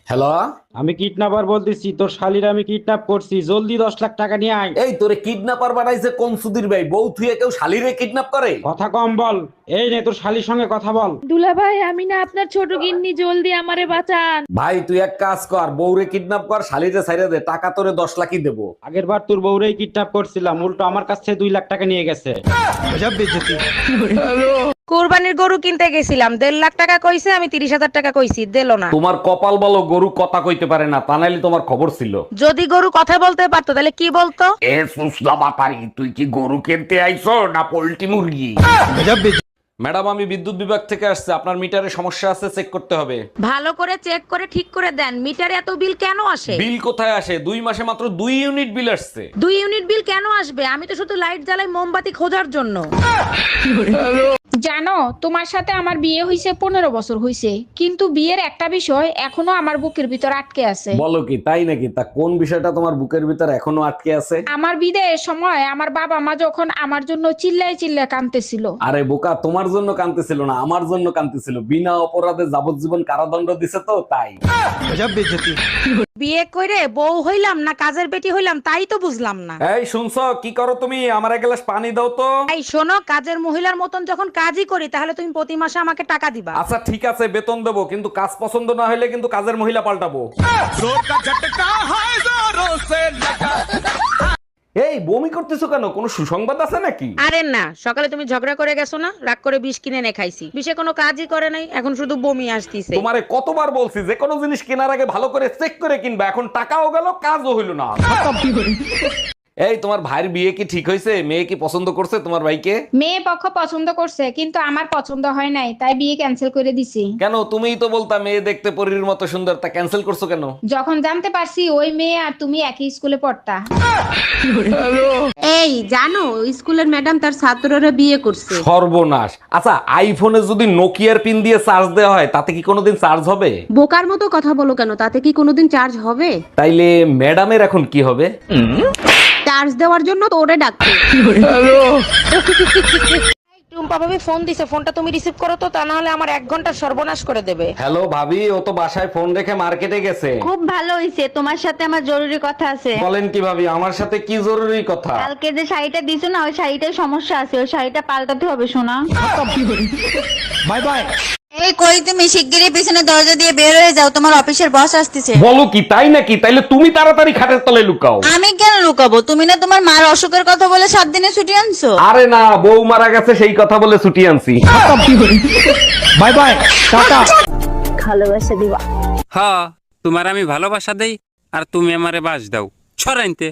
Hello. আমি kidnapper বলতেছি, তোর শালির আমি কিডন্যাপ করছি, জলদি 10 লাখ টাকা নিয়ে আয়। এই তোরে কিডন্যাপার বানাইছে কোন সুধীর ভাই? বউ থুয়ে কেউ শালিরে কিডন্যাপ করে? কথা কম বল। এই নে তোর শালির সঙ্গে কথা বল। দুলা ভাই, আমি না আপনার ছোট গিন্নি, জলদি আমারে বাঁচান। ভাই তুই এক কাজ কর, বউরে কিডন্যাপ কর, শালিরে ছাইরে দে, টাকা তোরে 10 লাখই দেবো। আগের বার তোর বউরেই কিডন্যাপ করছিলাম, উল্টো আমার কাছ থেকে 2 লাখ টাকা নিয়ে গেছে। কুরবানির গরু কিনতে গেছিলাম, 1.5 লাখ টাকা কইছে, আমি 30,000 টাকা কইছি, দিলো না। তোমার কপাল বলো গরু কথা কইতে পারে না, তা নাইলে তোমার খবর ছিল। যদি গরু কথা বলতে পারতো তাহলে কি বলতো? এ সুসলা বাপারি, তুই কি গরু কিনতে আইছো না পোল্ট্রি মুরগি? ম্যাডাম, আমি বিদ্যুৎ বিভাগ থেকে আসছে, আপনার মিটারে সমস্যা আছে, চেক করতে হবে। ভালো করে চেক করে ঠিক করে দেন, মিটারে এত বিল কেন আসে? বিল কোথায় আসে? 2 মাসে মাত্র 2 ইউনিট বিল আসছে। 2 ইউনিট বিল কেন আসবে? আমি তো শুধু লাইট জ্বালাই মোমবাতি খোঁজার জন্য। জানো, তোমার সাথে আমার বিয়ে হইছে 15 বছর হইছে, কিন্তু বিয়ের একটা বিষয় এখনো আমার বুকের ভিতর আটকে আছে। বলো কি, তাই নাকি? তা কোন বিষয়টা তোমার বুকের ভিতর এখনো আটকে আছে? আমার বিদেশের সময় আমার বাবা মা যখন আমার জন্য চিল্লায় চিল্লায় কাঁদতেছিল। আরে বোকা, তোমার জন্য কাঁদতেছিল না, আমার জন্য কাঁদতেছিল। বিনা অপরাধে যাবজ্জীবন কারাদণ্ড দিছে তো তাই। বিয়ে করে বউ হইলাম না কাজের বেটি হইলাম তাই তো বুঝলাম না। এই শুনছো, কি করো তুমি? আমার এক গ্লাস পানি দাও তো। এই শোনো, কাজের মহিলার মতন যখন কাজই করি তাহলে তুমি প্রতি মাসে আমাকে টাকা দিবা। আচ্ছা ঠিক আছে, বেতন দেবো, কিন্তু কাজ পছন্দ না হলে কিন্তু কাজের মহিলা পাল্টাবো। এই বমি করতেছো কেন? কোনো সুসংবাদ আছে নাকি? আরে না, সকালে তুমি ঝগড়া করে গেছো না, রাগ করে বিষ কিনে এনে খাইছি, বিষে কোনো কাজই করে নাই, এখন শুধু বমি আসতিছে। তোমারে কতবার বলছি যে কোনো জিনিস কেনার আগে ভালো করে চেক করে কিনবা, এখন টাকাও গেল, কাজও হইল না। এই তোমার ভাইয়ের বিয়ে কি ঠিক হয়েছে? মেয়ে কি পছন্দ করছে তোমার ভাইকে? মেয়ে পক্ষ পছন্দ করছে, কিন্তু আমার পছন্দ হয় নাই, তাই বিয়ে ক্যান্সেল করে দিছি। কেন? তুমিই তো বলতা মেয়ে দেখতে পরীর মতো সুন্দর, তা ক্যান্সেল করছো কেন? যখন জানতে পারছি ওই মেয়ে আর তুমি একই স্কুলে পড়তা। এই জানো, স্কুলের ম্যাডাম তার ছাত্ররা বিয়ে করছে। সর্বনাশ। আচ্ছা, আইফোনে যদি নোকিয়ার পিন দিয়ে চার্জ দেওয়া হয় তাতে কি কোনোদিন চার্জ হবে? বোকার মতো কথা বলো কেন, তাতে কি কোনোদিন চার্জ হবে? তাইলে ম্যাডামের এখন কি হবে? চার্জ দেওয়ার জন্য তো ওরে ডাকছে। টুম্পা ভাবি ফোন দিছে, ফোনটা তুমি রিসিভ করো তো, তা না হলে আমার 1 ঘন্টা সর্বনাশ করে দেবে। হ্যালো ভাবি, ও তো বাসায় ফোন রেখে মার্কেটে গেছে। খুব ভালো হইছে, তোমার সাথে আমার জরুরি কথা আছে। বলেন কি ভাবি, আমার সাথে কি জরুরি কথা? কালকে যে শাড়িটা দিছো না, ওই শাড়িটার সমস্যা আছে, ওই শাড়িটা পাল্টাতে হবে শোনা। Bye bye. এই কই তুমি? শিগগিরই পিছনে দরজা দিয়ে বের হয়ে যাও, তোমার অফিসের বস আসতেছে। বলো কি, তাই নাকি? তাইলে তুমি তাড়াতাড়ি খাটের তলে লুকাও। আমি কেন লুকাবো? তুমি না তোমার মার অসুখের কথা বলে 7 দিনে ছুটি আনছো। আরে না, বউ মারা গেছে সেই কথা বলে ছুটি আনছি। Bye bye, tata. ভালোবাসা দিবা। হ্যাঁ, তোমার আমি ভালোবাসা দেই আর তুমি আমারে বাস দাও, ছড়াইতে।